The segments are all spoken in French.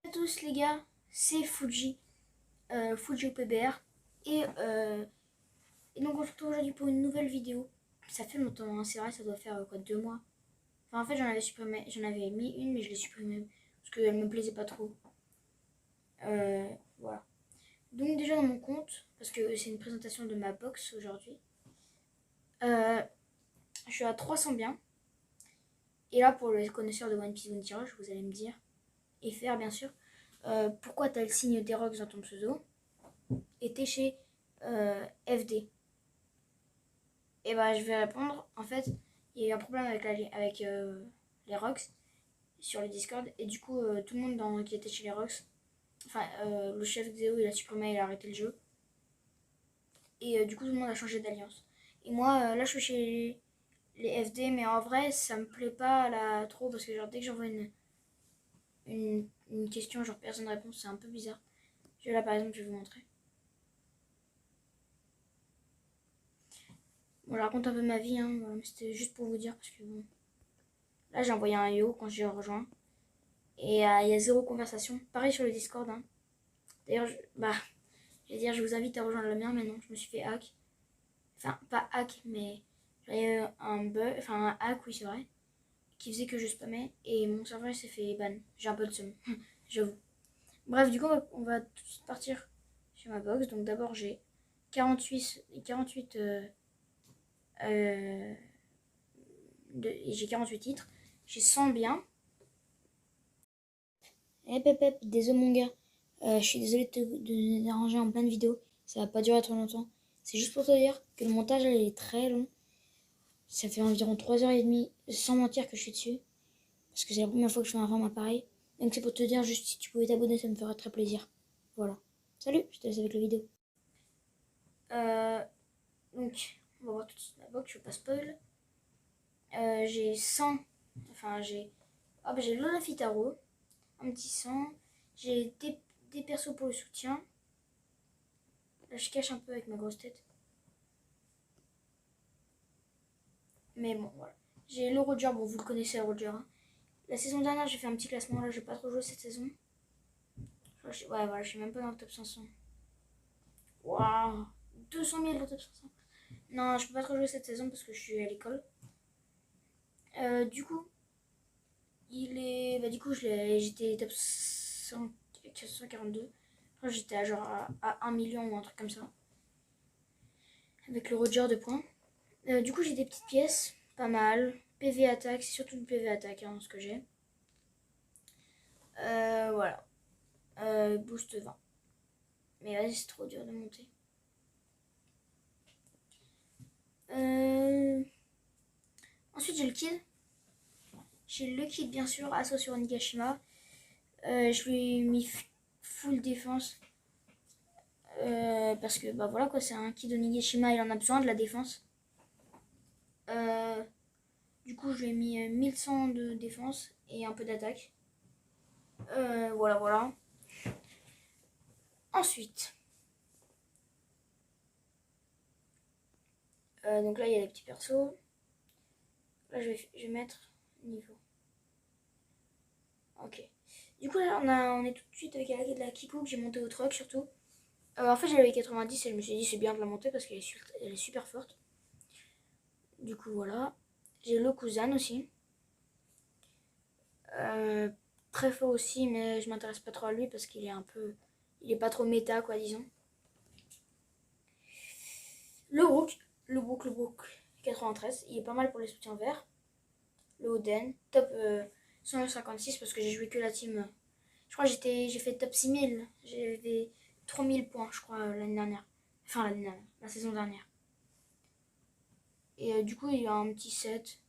À tous les gars, c'est Fuji, Fuji au PBR et donc on se retrouve aujourd'hui pour une nouvelle vidéo. Ça fait longtemps, hein, c'est vrai, ça doit faire quoi, 2 mois. Enfin en fait j'en avais mis une mais je l'ai supprimée parce qu'elle me plaisait pas trop. Voilà. Donc déjà dans mon compte, parce que c'est une présentation de ma box aujourd'hui, je suis à 300 biens. Et là pour les connaisseurs de One Piece One Tirage, vous allez me dire, et faire bien sûr, pourquoi t'as le signe des rocks dans ton pseudo et t'es chez FD. Et bah je vais répondre. En fait, il y a eu un problème avec les Rocks sur le Discord. Et du coup, tout le monde qui était chez les Rocks, enfin, le chef Xéo, il a supprimé, il a arrêté le jeu. Et du coup, tout le monde a changé d'alliance. Et moi, là, je suis chez les FD, mais en vrai, ça me plaît pas là trop parce que genre, dès que j'envoie une question, genre personne ne répond, c'est un peu bizarre. Là, par exemple, je vais vous montrer. Bon, je raconte un peu ma vie, hein, voilà, c'était juste pour vous dire parce que bon. Là, j'ai envoyé un yo quand j'ai rejoint. Et il y a zéro conversation. Pareil sur le Discord. Hein. D'ailleurs, je vais dire, je vous invite à rejoindre le mien, mais non, je me suis fait hack. Enfin, pas hack, mais j'avais un bug, enfin un hack, oui, c'est vrai, qui faisait que je spammais et mon serveur s'est fait ban. J'ai un peu de seum, j'avoue. Bref, du coup, on va tout de suite partir sur ma box. Donc, d'abord, j'ai 48 j'ai 48 titres. J'ai 100 biens. Eh pep, désolé mon gars. Je suis désolée de te déranger en pleine vidéo. Ça va pas durer trop longtemps. C'est juste pour te dire que le montage là, il est très long. Ça fait environ 3h30 sans mentir que je suis dessus. Parce que c'est la première fois que je fais un format pareil. Donc c'est pour te dire juste si tu pouvais t'abonner, ça me ferait très plaisir. Voilà. Salut, je te laisse avec la vidéo. Donc, on va voir tout de suite la box, je vais pas spoil. J'ai 100. Enfin, j'ai. Ah bah j'ai Lola Fitaro. Un petit 100. J'ai des persos pour le soutien. Là, je cache un peu avec ma grosse tête. Mais bon, voilà. J'ai le Roger, bon, vous le connaissez, le Roger. Hein. La saison dernière, j'ai fait un petit classement. Là, j'ai pas trop joué cette saison. Ouais, voilà, je suis même pas dans le top 500. Waouh, 200 000 dans le top 500. Non, je peux pas trop jouer cette saison parce que je suis à l'école. Du coup, du coup, j'étais top 442. Enfin, j'étais à genre à 1 million ou un truc comme ça. Avec le Roger de points. Du coup, j'ai des petites pièces, pas mal. PV attaque, c'est surtout du PV attaque, hein, ce que j'ai. Voilà. Boost 20. Mais vas-y, c'est trop dur de monter. Ensuite, j'ai le kid. J'ai le kid, bien sûr, assaut sur Nigashima. Je lui ai mis full défense. Parce que, bah voilà quoi, c'est un kid de Nigashima, il en a besoin de la défense. Du coup, je lui ai mis 1100 de défense et un peu d'attaque. Voilà. Ensuite, donc là, il y a les petits persos. Là, je vais mettre niveau. Ok. Du coup, là, on est tout de suite avec la Kiku que j'ai monté au truck surtout. En fait, j'avais 90 et je me suis dit c'est bien de la monter parce qu'elle est super forte. Du coup, voilà. J'ai le Kuzan aussi. Très fort aussi, mais je m'intéresse pas trop à lui parce qu'il est un peu. Il est pas trop méta, quoi, disons. Le Brook 93, il est pas mal pour les soutiens verts. Le Oden, top 156 parce que j'ai joué que la team. Je crois que j'ai fait top 6000. J'avais 3000 points, je crois, l'année dernière. Enfin, l'année dernière, la saison dernière. Et du coup, il y a un petit set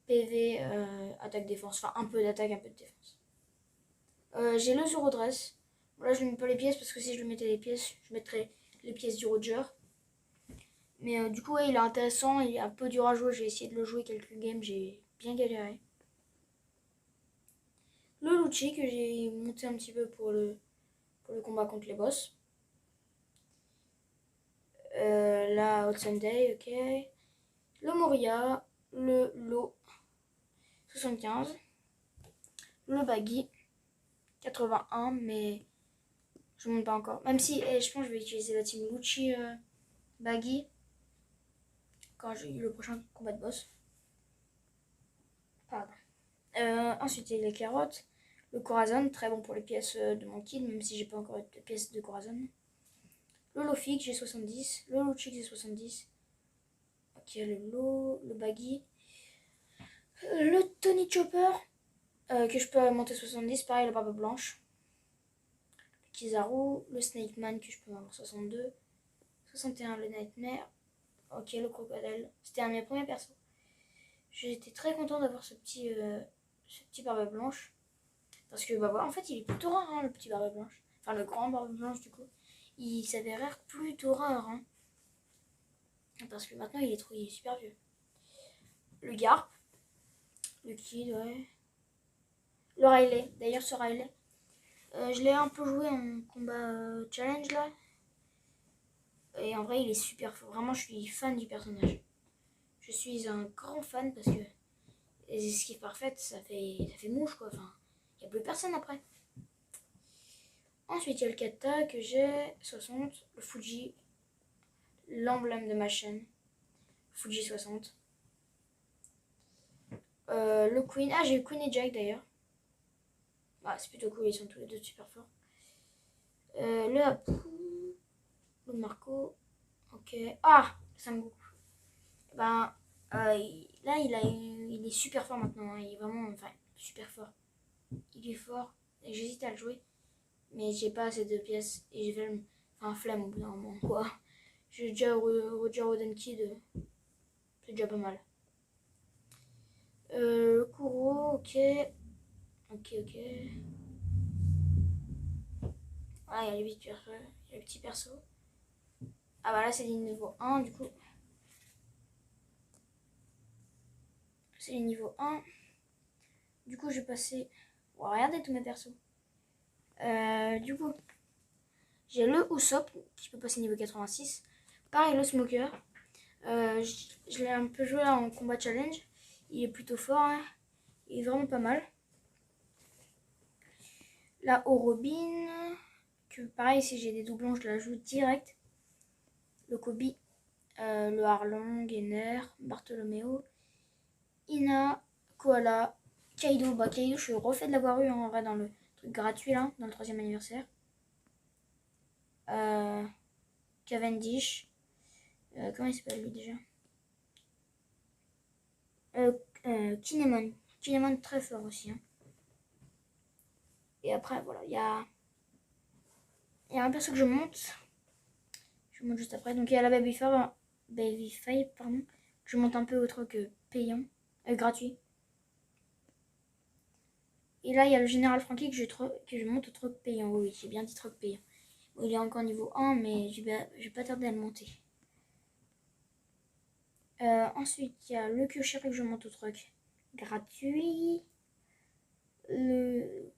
PV, attaque défense. Enfin, un peu d'attaque, un peu de défense. J'ai le Zoro Dress. Là, je ne mets pas les pièces parce que si je lui mettais les pièces, je mettrais les pièces du Roger. Mais du coup, ouais, il est intéressant. Il est un peu dur à jouer. J'ai essayé de le jouer quelques games. J'ai bien galéré. Le Lucci que j'ai monté un petit peu pour le combat contre les boss. La Hot Sunday, ok. Le Moria, le Lo 75, le Baggy, 81, mais je monte pas encore. Même si je pense que je vais utiliser la team Lucci Baggy quand j'ai eu le prochain combat de boss. Pardon. Ensuite, il y a les carottes. Le Corazon, très bon pour les pièces de mon kit, même si j'ai pas encore de pièces de Corazon. Le Lofix, j'ai 70. Le Lucci, j'ai 70. Ok, le Baggy. Le Tony Chopper, que je peux monter 70. Pareil, la barbe blanche. Le Kizaru. Le Snake Man, que je peux avoir 62. 61, le Nightmare. Ok, le Crocodile. C'était un de mes premiers persos. J'étais très content d'avoir ce petit barbe blanche. Parce que, bah voilà, en fait, il est plutôt rare, hein, le petit barbe blanche. Enfin, le grand barbe blanche, du coup. Il s'avère plutôt rare, hein. Parce que maintenant, il est super vieux. Le Garp. Le Kid, ouais. Le Riley. D'ailleurs, ce Riley, je l'ai un peu joué en combat challenge, là. Et en vrai, il est super fort. Vraiment, je suis fan du personnage. Je suis un grand fan parce que ce qui est parfait, ça fait mouche, quoi. Enfin, il n'y a plus personne après. Ensuite, il y a le kata que j'ai, 60. Le Fuji, l'emblème de ma chaîne. Fuji 60. Le Queen. Ah, j'ai eu Queen et Jack d'ailleurs. Ah, c'est plutôt cool, ils sont tous les deux super forts. Le Apu. Le Marco. Ok. Ah, Sangoku. Ben, là, il est super fort maintenant. Hein. Il est vraiment, enfin, super fort. Il est fort. J'hésite à le jouer. Mais j'ai pas assez de pièces. Et j'ai fait enfin, flemme au bout d'un moment, quoi. J'ai déjà Roger Roden Kid. C'est déjà pas mal. Le Kuro, ok. Ok. Ah, il y a les petits persos. Ah bah là, c'est les niveau 1, du coup. C'est les niveau 1. Du coup, je vais passer... Oh, regardez tous mes persos. Du coup, j'ai le Usopp, qui peut passer niveau 86. Pareil, le Smoker. Je l'ai un peu joué là en combat challenge. Il est plutôt fort, hein. Il est vraiment pas mal. La Orobin, que pareil, si j'ai des doublons, je la joue direct. Le Kobe, le Harlong, Enner, Bartolomeo, Ina, Koala, Kaido. Bah, Kaido, je suis refait de l'avoir eu en vrai dans le truc gratuit là, dans le 3e anniversaire. Cavendish. Comment il s'appelle lui déjà? Kinemon. Kinemon très fort aussi. Hein. Et après, voilà, il y a un perso que je monte. Je monte juste après. Donc il y a la Babyface, pardon. Je monte un peu au truc payant, gratuit. Et là, il y a le général Frankie que je monte au truc payant. Oui, j'ai bien dit truc payant. Bon, il est encore niveau 1, mais je vais pas tarder à le monter. Ensuite, il y a le Kyoshiro que je monte au truc gratuit. Je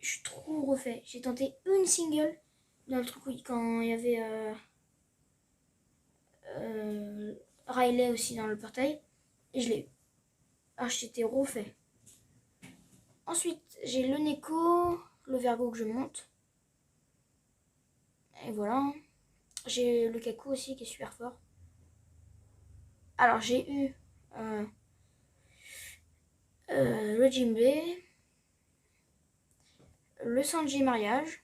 suis trop refait. J'ai tenté une single dans le truc quand il y avait Riley aussi dans le portail. Et je l'ai eu. Ah, j'étais refait. Ensuite, j'ai le Neko, le Vergo que je monte. Et voilà. J'ai le Kaku aussi qui est super fort. Alors, j'ai eu le Jinbei, le Sanji Mariage,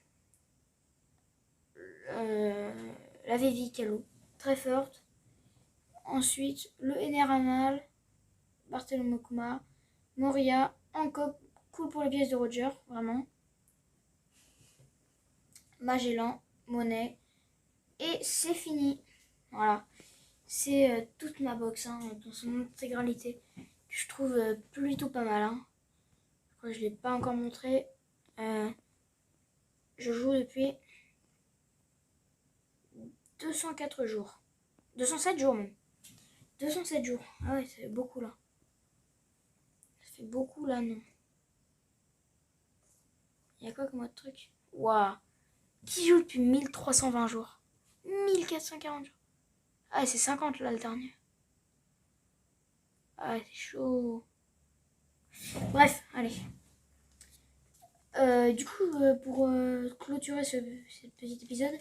la Vivi Kalo, très forte. Ensuite, le Eneramal, Barthélemy Kuma, Moria, Hancock, cool pour les pièces de Roger, vraiment. Magellan, Monet. Et c'est fini. Voilà. C'est toute ma box hein, dans son intégralité. Que je trouve plutôt pas mal. Hein. Je ne l'ai pas encore montré. Je joue depuis 204 jours. 207 jours même. 207 jours. Ah ouais, ça fait beaucoup là. Ça fait beaucoup là, non. Il y a quoi comme autre truc? Waouh. Qui joue depuis 1320 jours? 1440 jours. Ah, c'est 50 là le dernier. Ah, c'est chaud. Bref, allez. Pour clôturer ce petit épisode,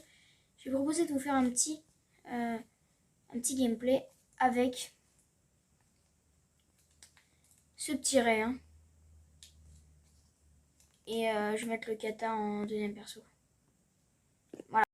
je vais proposer de vous faire un petit gameplay avec ce petit ray. Hein. Et je vais mettre le kata en deuxième perso. Voilà.